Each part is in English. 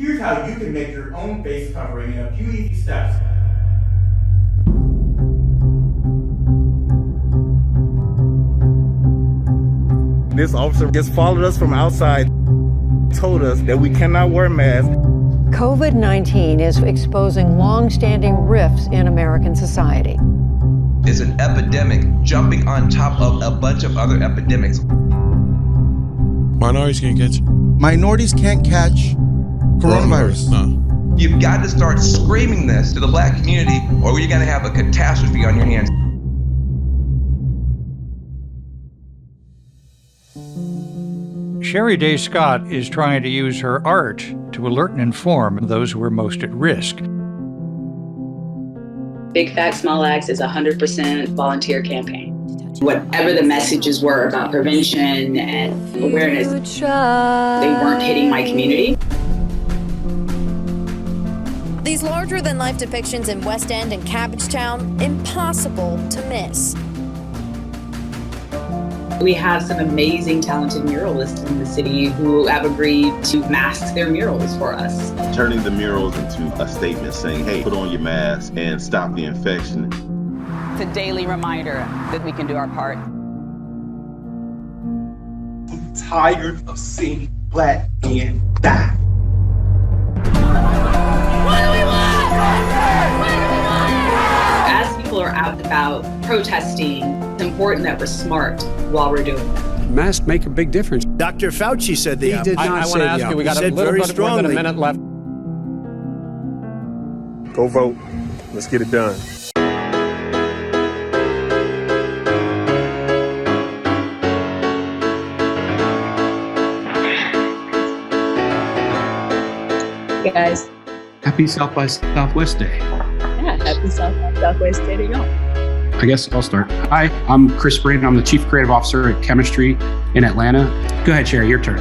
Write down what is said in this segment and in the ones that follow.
Here's how you can make your own face covering in a few easy steps. This officer just followed us from outside, told us that we cannot wear masks. COVID-19 is exposing long-standing rifts in American society. It's an epidemic jumping on top of a bunch of other epidemics. Minorities can't catch. Minorities can't catch coronavirus. No. You've got to start screaming this to the Black community, or you're going to have a catastrophe on your hands. Sherri Day Scott is trying to use her art to alert and inform those who are most at risk. Big Facts, Small Acts is a 100% volunteer campaign. Whatever the messages were about prevention and awareness, they weren't hitting my community. These larger-than-life depictions in West End and Cabbagetown, impossible to miss. We have some amazing, talented muralists in the city who have agreed to mask their murals for us. Turning the murals into a statement saying, hey, put on your mask and stop the infection. It's a daily reminder that we can do our part. I'm tired of seeing Black men die. What do we want? As people are out and about protesting, it's important that we're smart while we're doing it. Masks make a big difference. Dr. Fauci said the opposite. I want to ask you, we got a little bit more than a minute left. Go vote. Let's get it done. Hey guys. Happy South by Southwest Day. Yeah, happy South by Southwest Day to y'all. I guess I'll start. Hi, I'm Chris Braden. I'm the Chief Creative Officer at Chemistry in Atlanta. Go ahead, Sherri, your turn.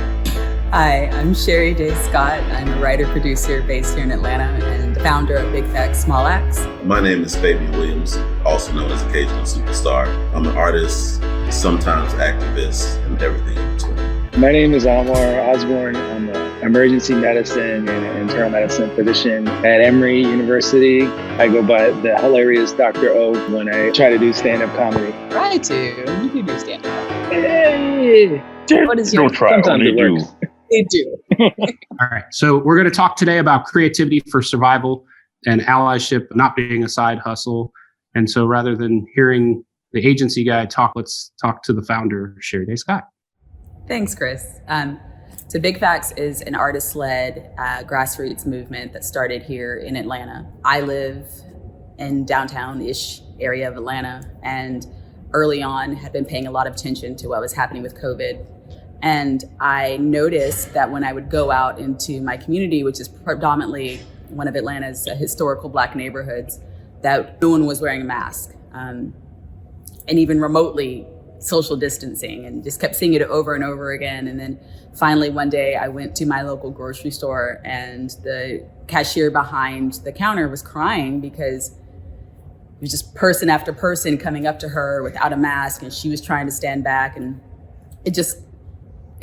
Hi, I'm Sherri Day Scott. I'm a writer-producer based here in Atlanta and founder of Big Facts, Small Acts. My name is Fabian Williams, also known as Occasional Superstar. I'm an artist, sometimes activist, and everything in between. My name is Amar Osborne. I'm an emergency medicine and internal medicine physician at Emory University. I go by the hilarious Dr. O when I try to do stand-up comedy. Try to. You can do stand-up. Hey! What is your... Don't try, sometimes it works. They do. All right, so we're going to talk today about creativity for survival and allyship not being a side hustle. And so rather than hearing the agency guy talk, let's talk to the founder, Sherri Day Scott. Thanks, Chris. So Big Facts is an artist-led grassroots movement that started here in Atlanta. I live in downtown-ish area of Atlanta, and early on had been paying a lot of attention to what was happening with COVID. And I noticed that when I would go out into my community, which is predominantly one of Atlanta's historical Black neighborhoods, that no one was wearing a mask. And even remotely social distancing, and just kept seeing it over and over again. And then finally one day I went to my local grocery store and the cashier behind the counter was crying because it was just person after person coming up to her without a mask, and she was trying to stand back, and it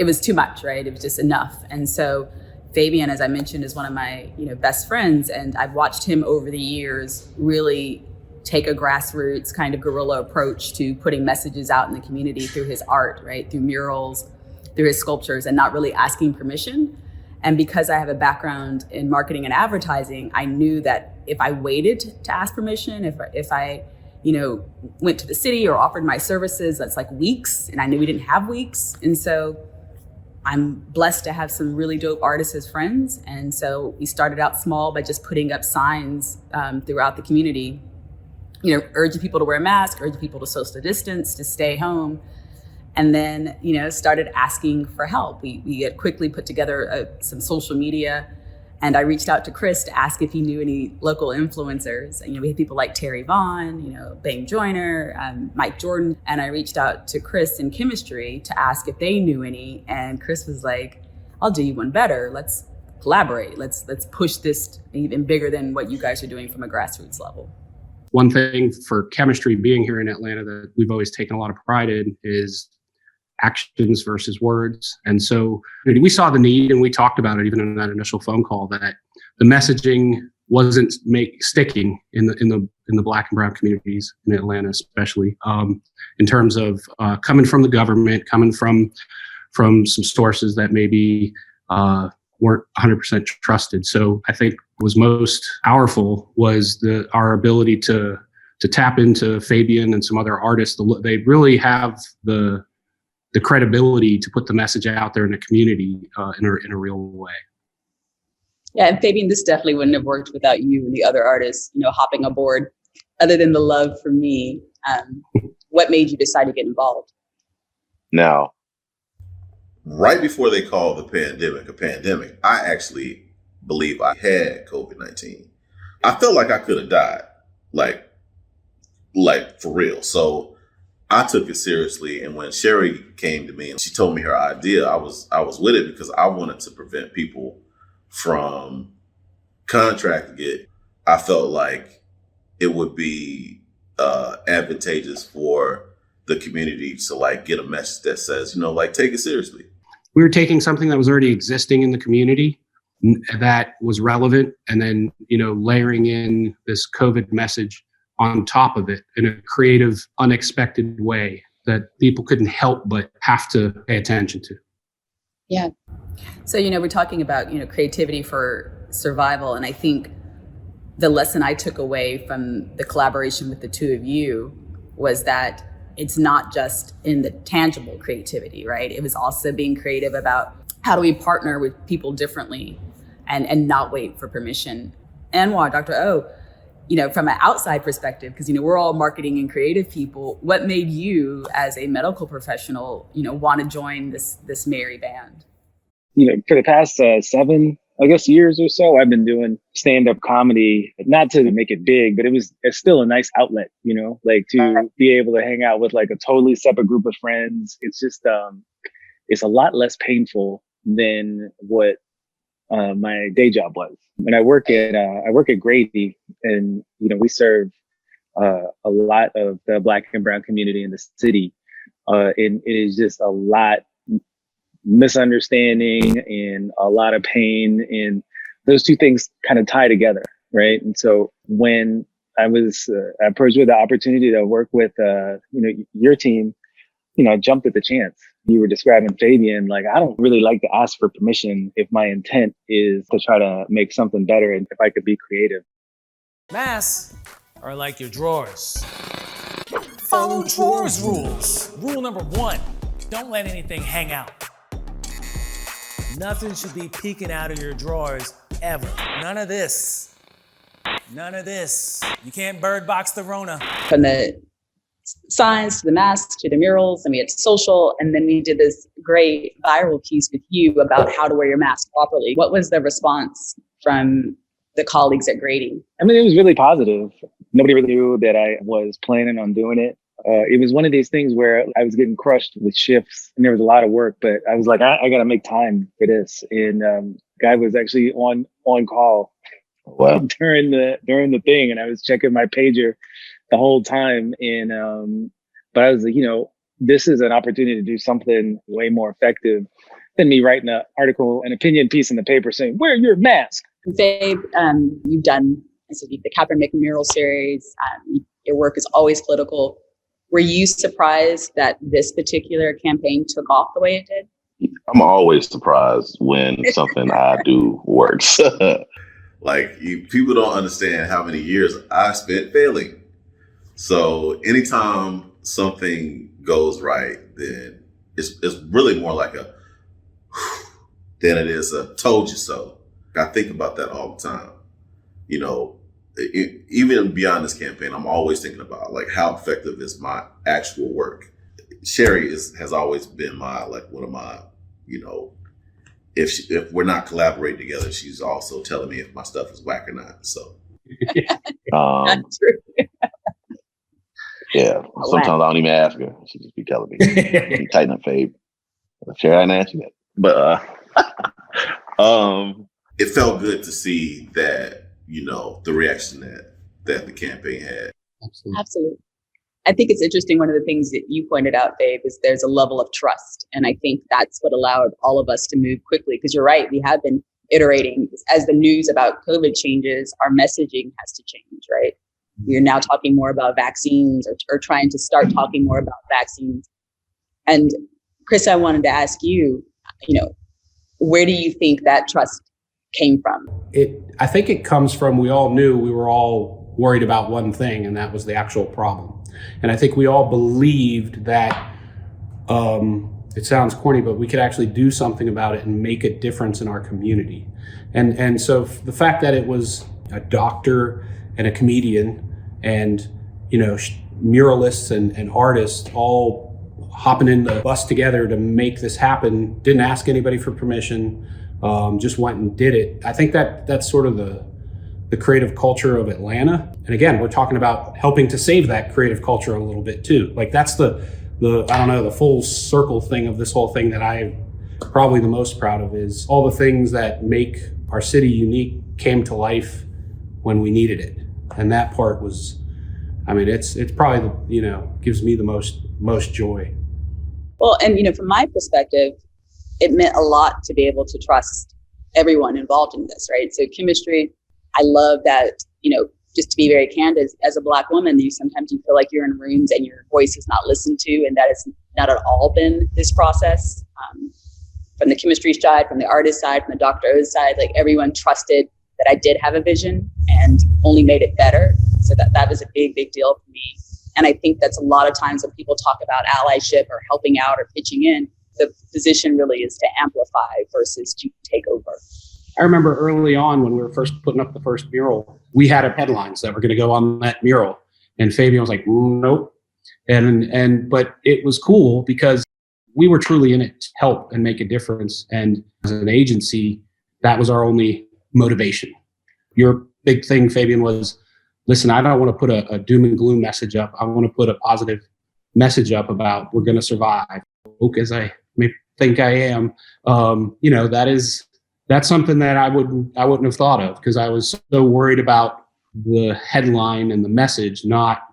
was too much, right? It was just enough. And so Fabian, as I mentioned, is one of my best friends, and I've watched him over the years really take a grassroots kind of guerrilla approach to putting messages out in the community through his art, right? Through murals, through his sculptures, and not really asking permission. And because I have a background in marketing and advertising, I knew that if I waited to ask permission, if I went to the city or offered my services, that's like weeks, and I knew we didn't have weeks. And so I'm blessed to have some really dope artists as friends. And so we started out small by just putting up signs throughout the community, urging people to wear a mask, urging people to social distance, to stay home. And then, started asking for help. We had quickly put together some social media, and I reached out to Chris to ask if he knew any local influencers. And, we had people like Terry Vaughn, Bang Joyner, Mike Jordan. And I reached out to Chris in Chemistry to ask if they knew any. And Chris was like, I'll do you one better. Let's collaborate. Let's push this even bigger than what you guys are doing from a grassroots level. One thing for Chemistry being here in Atlanta that we've always taken a lot of pride in is actions versus words. And so we saw the need, and we talked about it even in that initial phone call, that the messaging wasn't sticking in the Black and brown communities in Atlanta, especially in terms of coming from the government, coming from some sources that maybe weren't 100% trusted. So I think what was most powerful was our ability to tap into Fabian and some other artists. They really have the credibility to put the message out there in the community in a real way. Yeah, and Fabian, this definitely wouldn't have worked without you and the other artists, hopping aboard. Other than the love for me, what made you decide to get involved? Now, right before they called the pandemic a pandemic, I actually believe I had COVID-19. I felt like I could have died, like for real. So I took it seriously. And when Sherri came to me and she told me her idea, I was with it because I wanted to prevent people from contracting it. I felt like it would be advantageous for the community to get a message that says, take it seriously. We were taking something that was already existing in the community that was relevant, and then, layering in this COVID message on top of it in a creative, unexpected way that people couldn't help but have to pay attention to. Yeah. So, we're talking about, creativity for survival. And I think the lesson I took away from the collaboration with the two of you was that it's not just in the tangible creativity, right? It was also being creative about how do we partner with people differently and not wait for permission. Anwar, Dr. O, from an outside perspective, because, we're all marketing and creative people, what made you as a medical professional, want to join this merry band? For the past 7, years or so, I've been doing stand-up comedy, not to make it big, but it's still a nice outlet, to be able to hang out with a totally separate group of friends. It's just, it's a lot less painful than what my day job was. When I work at Grady, and, we serve a lot of the Black and brown community in the city. And it is just a lot misunderstanding and a lot of pain, and those two things kind of tie together, right? And so when I was approached with the opportunity to work with your team, I jumped at the chance. You were describing Fabian, I don't really like to ask for permission if my intent is to try to make something better and if I could be creative. Masks are like your drawers. Follow drawers rules. Rule number 1, don't let anything hang out. Nothing should be peeking out of your drawers ever. None of this. None of this. You can't bird box the Rona. From the signs to the masks to the murals, and we had social, and then we did this great viral piece with you about how to wear your mask properly. What was the response from the colleagues at Grady? It was really positive. Nobody really knew that I was planning on doing it. It was one of these things where I was getting crushed with shifts and there was a lot of work, but I was like, I got to make time for this. And guy was actually on call during the thing, and I was checking my pager the whole time. And but I was like, this is an opportunity to do something way more effective than me writing an article, an opinion piece in the paper saying, wear your mask. Babe, you've done the Kaepernick mural series. Your work is always political. Were you surprised that this particular campaign took off the way it did? I'm always surprised when something I do works. People don't understand how many years I spent failing. So anytime something goes right, then it's really more like a than it is a told you so. I think about that all the time. Even beyond this campaign, I'm always thinking about how effective is my actual work. Sherri has always been my one of my, if we're not collaborating together, she's also telling me if my stuff is whack or not. So that's true. Yeah, sometimes I don't even ask her. She just be telling me. Be tighten up, Fabe. Sherri, I didn't ask you that, but it felt good to see that. The reaction that the campaign had. Absolutely. I think it's interesting. One of the things that you pointed out, Dave, is there's a level of trust. And I think that's what allowed all of us to move quickly. Because you're right, we have been iterating. As the news about COVID changes, our messaging has to change, right? We're now talking more about vaccines or trying to start talking more about vaccines. And Chris, I wanted to ask you, where do you think that trust came from? I think it comes from, we all knew we were all worried about one thing, and that was the actual problem. And I think we all believed that, it sounds corny, but we could actually do something about it and make a difference in our community. And so the fact that it was a doctor and a comedian and, muralists and artists all hopping in the bus together to make this happen, didn't ask anybody for permission, just went and did it. I think that's sort of the creative culture of Atlanta. And again, we're talking about helping to save that creative culture a little bit too. Like that's the full circle thing of this whole thing that I'm probably the most proud of is all the things that make our city unique came to life when we needed it. And that part was, it's probably, gives me the most joy. Well, and from my perspective, it meant a lot to be able to trust everyone involved in this, right? So chemistry, I love that, just to be very candid, as a Black woman, sometimes you feel like you're in rooms and your voice is not listened to, and that has not at all been this process. From the chemistry side, from the artist side, from the Dr. O's side, like everyone trusted that I did have a vision and only made it better. So that was a big, big deal for me. And I think that's a lot of times when people talk about allyship or helping out or pitching in, the position really is to amplify versus to take over. I remember early on when we were first putting up the first mural, we had headlines that were going to go on that mural. And Fabian was like, nope. But it was cool because we were truly in it to help and make a difference. And as an agency, that was our only motivation. Your big thing, Fabian, was, listen, I don't want to put a doom and gloom message up. I want to put a positive message up about we're going to survive. Woke as I may think I am, that's something that I wouldn't have thought of because I was so worried about the headline and the message, not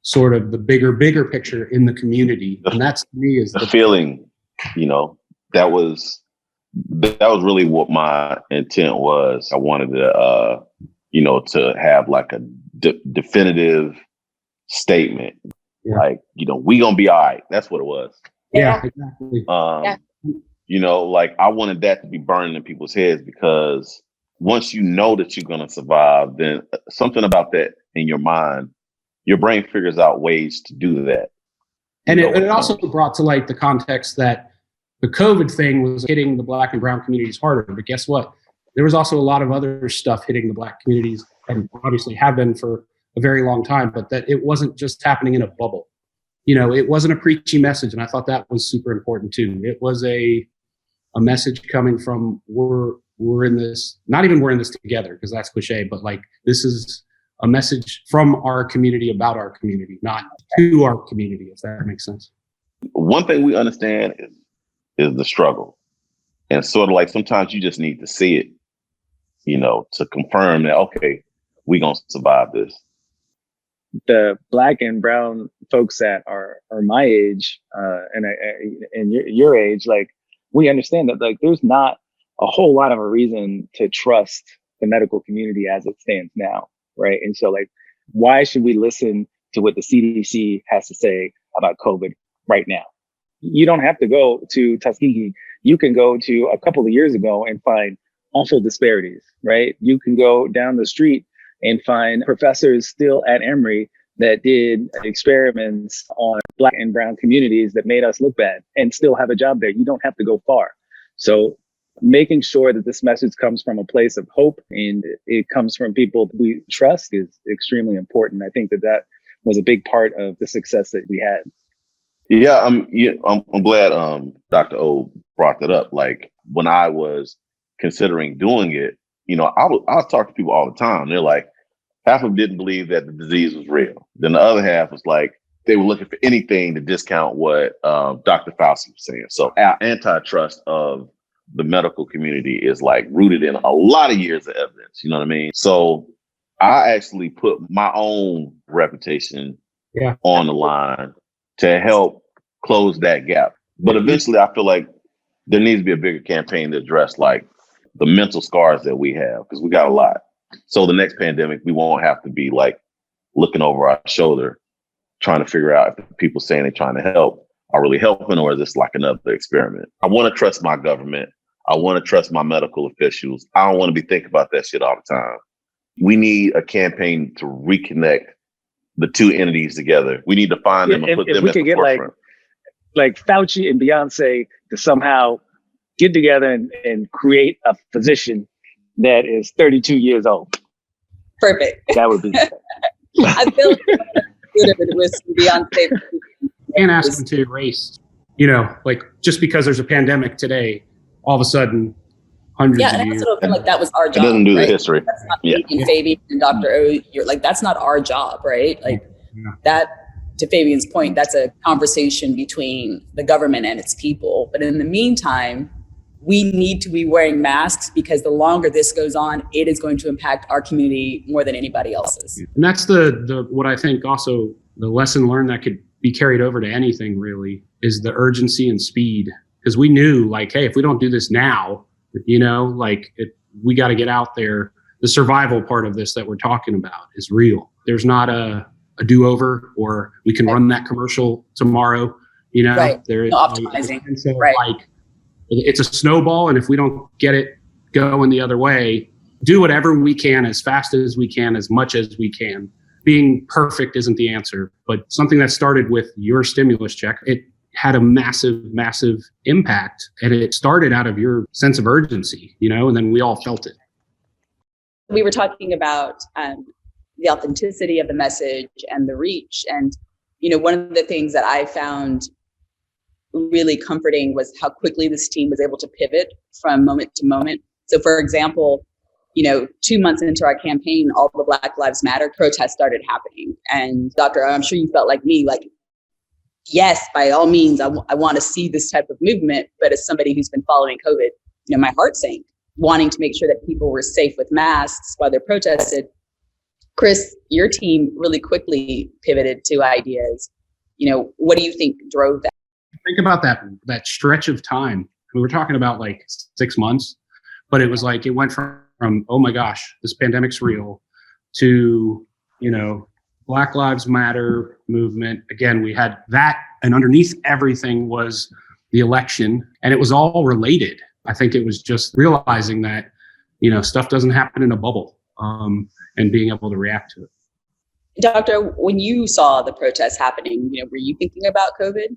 sort of the bigger picture in the community. And that's to me is the feeling, that was really what my intent was. I wanted to, to have like a definitive statement, like, we gonna be all right. That's what it was. Yeah, exactly. Like I wanted that to be burned in people's heads because once you know that you're going to survive, then something about that in your mind, your brain figures out ways to do that. And it also brought to light the context that the COVID thing was hitting the Black and brown communities harder. But guess what? There was also a lot of other stuff hitting the Black communities and obviously have been for a very long time, but that it wasn't just happening in a bubble. It wasn't a preachy message. And I thought that was super important too. It was a message coming from we're in this, not even we're in this together because that's cliche, but like this is a message from our community about our community, not to our community, if that makes sense. One thing we understand is the struggle. And sort of like sometimes you just need to see it, to confirm that, okay, we're going to survive this. The Black and brown folks that are my age and your age, like we understand that like there's not a whole lot of a reason to trust the medical community as it stands now, right? And so like, why should we listen to what the CDC has to say about COVID right now? You don't have to go to Tuskegee. You can go to a couple of years ago and find awful disparities, right? You can go down the street and find professors still at Emory that did experiments on Black and brown communities that made us look bad and still have a job there. You don't have to go far. So making sure that this message comes from a place of hope and it comes from people we trust is extremely important. I think that was a big part of the success that we had. Yeah, I'm glad Dr. O brought that up. Like when I was considering doing it, I was talking to people all the time. They're like, half of them didn't believe that the disease was real. Then the other half was like, they were looking for anything to discount what Dr. Fauci was saying. So our antitrust of the medical community is like rooted in a lot of years of evidence. You know what I mean? So I actually put my own reputation on the line to help close that gap. But eventually I feel like there needs to be a bigger campaign to address like the mental scars that we have, because we got a lot. So the next pandemic, we won't have to be like looking over our shoulder, trying to figure out if the people saying they're trying to help are really helping, or is this like another experiment? I want to trust my government. I want to trust my medical officials. I don't want to be thinking about that shit all the time. We need a campaign to reconnect the two entities together. We need to find them and put them at the forefront. Like Fauci and Beyonce to somehow get together and create a physician that is 32 years old. Perfect. That would be. I feel like it was Beyonce. Can't ask them to erase, like just because there's a pandemic today, all of a sudden, hundreds of years. I feel like that was our job. It doesn't do the history. That's not me and Fabian and Dr. O. You're like, that's not our job, right? Like that. To Fabian's point, that's a conversation between the government and its people. But in the meantime, we need to be wearing masks, because the longer this goes on, it is going to impact our community more than anybody else's. And that's the what I think also the lesson learned that could be carried over to anything really is the urgency and speed. Because we knew like, hey, if we don't do this now, we got to get out there. The survival part of this that we're talking about is real. There's not a do-over, or we can run that commercial tomorrow, Right. There is optimizing. So right. Like it's a snowball, and if we don't get it going the other way, do whatever we can as fast as we can, as much as we can. Being perfect isn't the answer, but something that started with your stimulus check, it had a massive, massive impact, and it started out of your sense of urgency, and then we all felt it. We were talking about the authenticity of the message and the reach. And, one of the things that I found really comforting was how quickly this team was able to pivot from moment to moment. So for example, 2 months into our campaign, all the Black Lives Matter protests started happening. And Dr. I'm sure you felt like me, like, yes, by all means, I want to see this type of movement. But as somebody who's been following COVID, my heart sank, wanting to make sure that people were safe with masks while they're protested. Chris, your team really quickly pivoted to ideas. What do you think drove that? Think about that stretch of time. We were talking about like 6 months, but it was like it went from oh my gosh, this pandemic's real, to Black Lives Matter movement. Again, we had that, and underneath everything was the election, and it was all related. I think it was just realizing that stuff doesn't happen in a bubble. And being able to react to it. Doctor, when you saw the protests happening, were you thinking about COVID?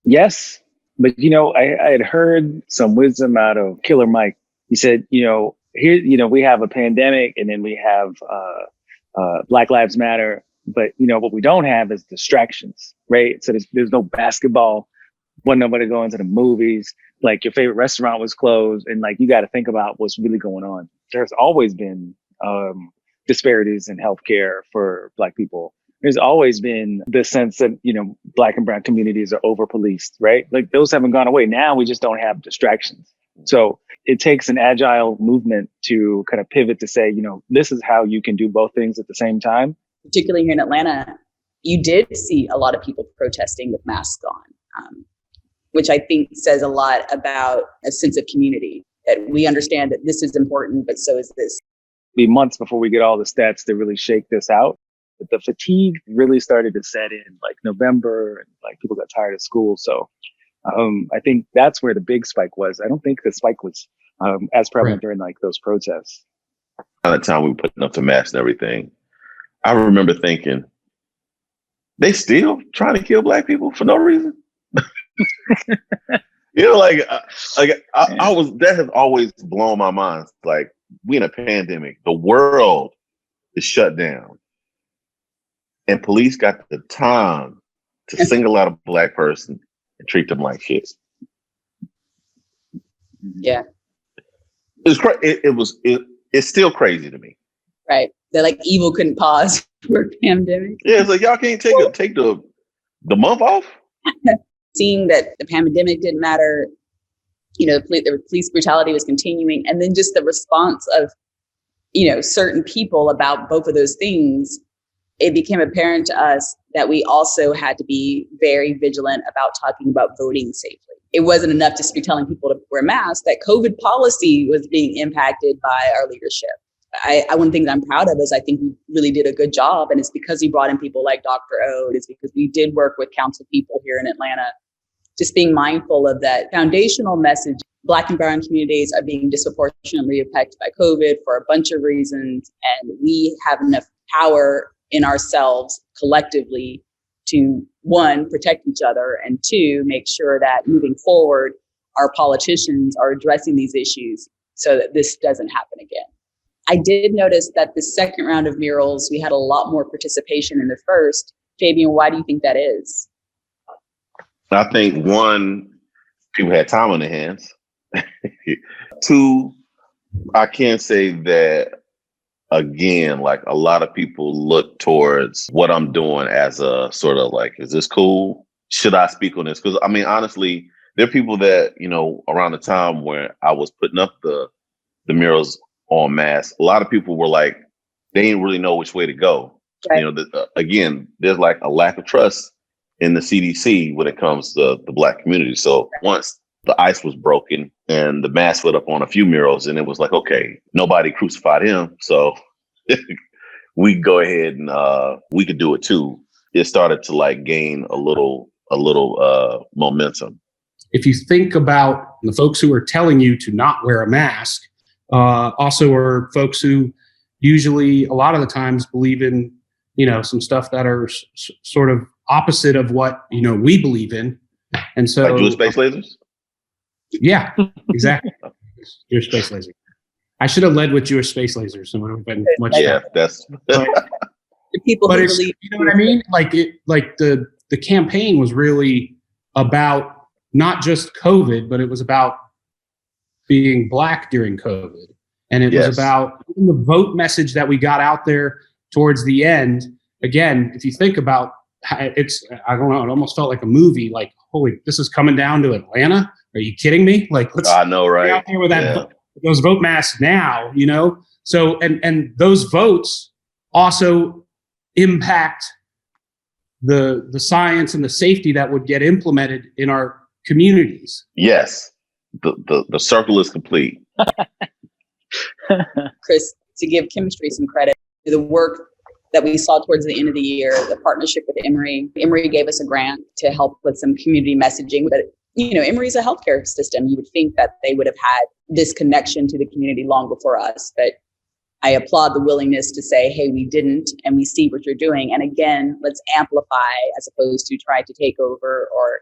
Yes, but I had heard some wisdom out of Killer Mike. He said, here, we have a pandemic, and then we have Black Lives Matter, but what we don't have is distractions, right? So there's no basketball, wasn't nobody going to the movies, like your favorite restaurant was closed, and like you got to think about what's really going on. There's always been disparities in healthcare for Black people. There's always been this sense that, Black and brown communities are over policed, right? Like those haven't gone away. Now we just don't have distractions. So it takes an agile movement to kind of pivot to say, this is how you can do both things at the same time. Particularly here in Atlanta, you did see a lot of people protesting with masks on, which I think says a lot about a sense of community, that we understand that this is important, but so is this. Be months before we get all the stats to really shake this out. But the fatigue really started to set in like November, and like people got tired of school. So I think that's where the big spike was. I don't think the spike was as prevalent during like those protests. By the time we were putting up the masks and everything, I remember thinking, they still trying to kill Black people for no reason. I was, that has always blown my mind. Like, we in a pandemic, the world is shut down, and police got the time to single out a Black person and treat them like shit. Yeah, it's still crazy to me. Right, they're like evil couldn't pause for a pandemic. Yeah, it's like y'all can't take the month off. Seeing that the pandemic didn't matter, the police brutality was continuing, and then just the response of, certain people about both of those things it became apparent to us that we also had to be very vigilant about talking about voting safely. It wasn't enough just to be telling people to wear masks, that COVID policy was being impacted by our leadership. One thing that I'm proud of is I think we really did a good job, and it's because we brought in people like Dr. Ode, it's because we did work with council people here in Atlanta, just being mindful of that foundational message. Black and brown communities are being disproportionately affected by COVID for a bunch of reasons, and we have enough power in ourselves collectively to, one, protect each other, and two, make sure that moving forward, our politicians are addressing these issues so that this doesn't happen again. I did notice that the second round of murals, we had a lot more participation in the first. Fabian, why do you think that is? I think, one, people had time on their hands. Two, I can say that, again, like a lot of people look towards what I'm doing as a sort of like, is this cool? Should I speak on this? Because I mean, honestly, there are people that, around the time where I was putting up the murals en masse, a lot of people were like, they didn't really know which way to go. Right. Again, there's like a lack of trust in the CDC when it comes to the Black community. So once the ice was broken and the mask went up on a few murals, and it was like, okay, nobody crucified him, so we go ahead and we could do it too. It started to like gain a little momentum. If you think about the folks who are telling you to not wear a mask, also are folks who usually a lot of the times believe in, some stuff that are sort of opposite of what, we believe in. And so like Jewish space lasers? Yeah, exactly. Jewish space lasers. I should have led with Jewish space lasers. So it would have been much better. That's the people but who it's, believe, you know what I mean? Like the campaign was really about not just COVID, but it was about being Black during COVID. And it was about the vote message that we got out there towards the end. Again, if you think about I don't know, it almost felt like a movie, like, holy, this is coming down to Atlanta? Are you kidding me? Like, let's I know, right? Get out there with that, those vote masks now, So, and those votes also impact the science and the safety that would get implemented in our communities. Yes. The circle is complete. Chris, to give chemistry some credit, the work that we saw towards the end of the year, the partnership with Emory. Emory gave us a grant to help with some community messaging. But, Emory is a healthcare system. You would think that they would have had this connection to the community long before us. But I applaud the willingness to say, hey, we didn't, and we see what you're doing. And again, let's amplify as opposed to try to take over or,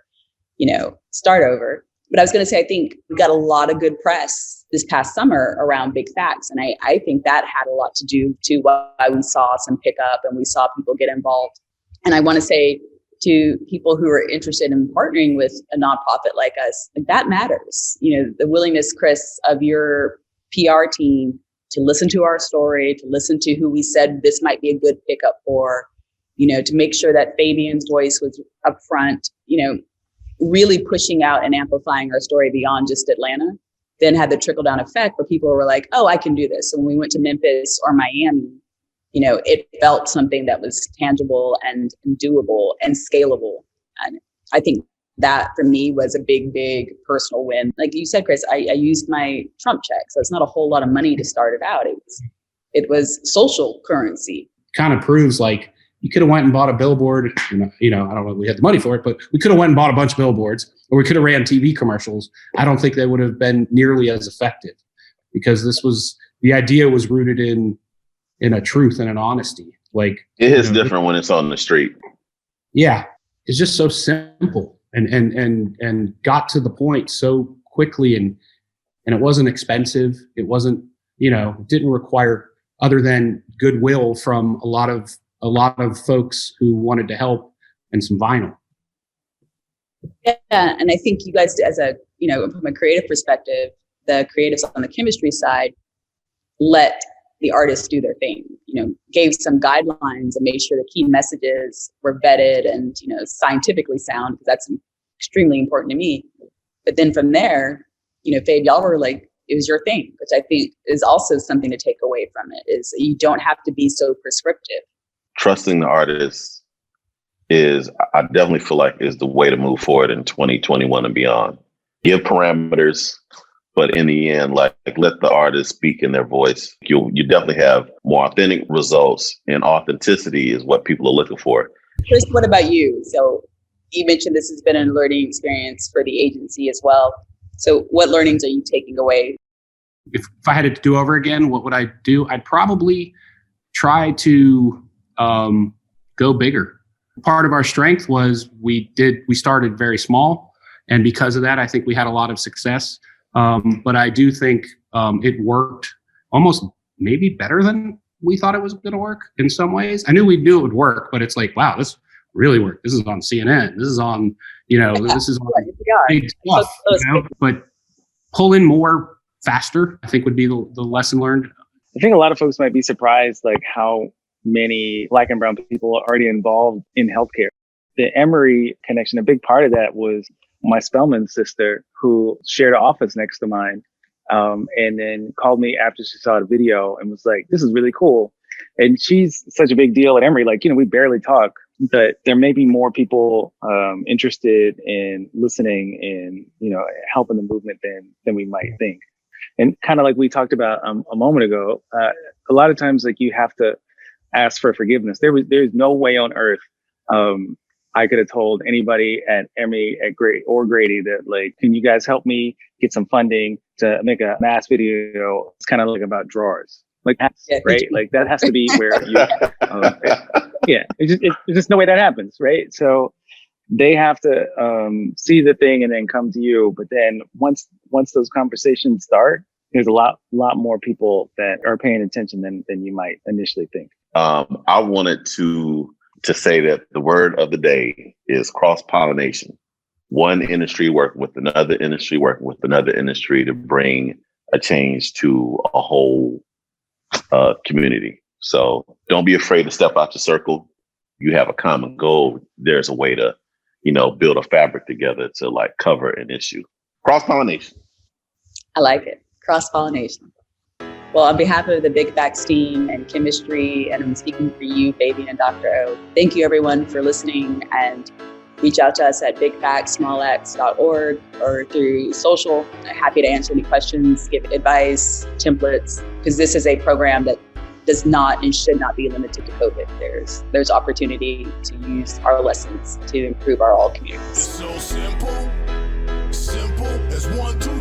start over. But I was going to say, I think we got a lot of good press this past summer around big facts. And I think that had a lot to do to why we saw some pickup and we saw people get involved. And I want to say to people who are interested in partnering with a nonprofit like us, like that matters. The willingness, Chris, of your PR team to listen to our story, to listen to who we said this might be a good pickup for, to make sure that Fabian's voice was up front, really pushing out and amplifying our story beyond just Atlanta, then had the trickle down effect where people were like, oh, I can do this. So when we went to Memphis or Miami, it felt something that was tangible and doable and scalable. And I think that for me was a big, big personal win. Like you said, Chris, I used my Trump check. So it's not a whole lot of money to start it out. It was social currency. Kind of proves like, you could have went and bought a billboard, I don't know if we had the money for it, but we could have went and bought a bunch of billboards, or we could have ran TV commercials. I don't think they would have been nearly as effective because the idea was rooted in a truth and an honesty. Like it is different when it's on the street. Yeah. It's just so simple and got to the point so quickly and it wasn't expensive. It wasn't, it didn't require other than goodwill from a lot of folks who wanted to help and some vinyl. Yeah, and I think you guys, as a, from a creative perspective, the creatives on the chemistry side let the artists do their thing, gave some guidelines and made sure the key messages were vetted and, scientifically sound, because that's extremely important to me. But then from there, Fabe, y'all were like, it was your thing, which I think is also something to take away from it, is you don't have to be so prescriptive. trusting the artists I definitely feel like is the way to move forward in 2021 and beyond. Give parameters, but in the end, like let the artists speak in their voice. You definitely have more authentic results, and authenticity is what people are looking for. Chris, what about you? So you mentioned this has been a learning experience for the agency as well. So what learnings are you taking away? If I had it to do over again, what would I do? I'd probably try to go bigger. Part of our strength was we started very small. And because of that, I think we had a lot of success. But I do think it worked almost maybe better than we thought it was going to work in some ways. I knew we knew it would work, but it's like, wow, this really worked. This is on CNN. This is on, this is on big stuff. But pull in more faster, I think would be the lesson learned. I think a lot of folks might be surprised like how many Black and brown people are already involved in healthcare. The Emory connection, a big part of that was my Spelman sister, who shared an office next to mine, and then called me after she saw the video and was like, this is really cool. And she's such a big deal at Emory. Like, we barely talk, but there may be more people interested in listening and, helping the movement than we might think. And kind of like we talked about a moment ago, a lot of times, like, you have to ask for forgiveness. There's no way on earth I could have told anybody at Emory or Grady that, like, can you guys help me get some funding to make a mass video? It's kind of like about drawers, like, right? Like that has to be where you, it's just no way that happens, right? So they have to see the thing and then come to you. But then once those conversations start, there's a lot more people that are paying attention than you might initially think. I wanted to say that the word of the day is cross-pollination. One industry working with another industry, working with another industry to bring a change to a whole community. So don't be afraid to step out your circle. You have a common goal. There's a way to, build a fabric together to like cover an issue. Cross-pollination. I like it. Cross-pollination. Well, on behalf of the Big Facts team and chemistry, and I'm speaking for you, Fabian and Dr. O, thank you everyone for listening, and reach out to us at bigfactsmallx.org or through social. I'm happy to answer any questions, give advice, templates, because this is a program that does not and should not be limited to COVID. There's opportunity to use our lessons to improve our all communities. So simple as 1, 2.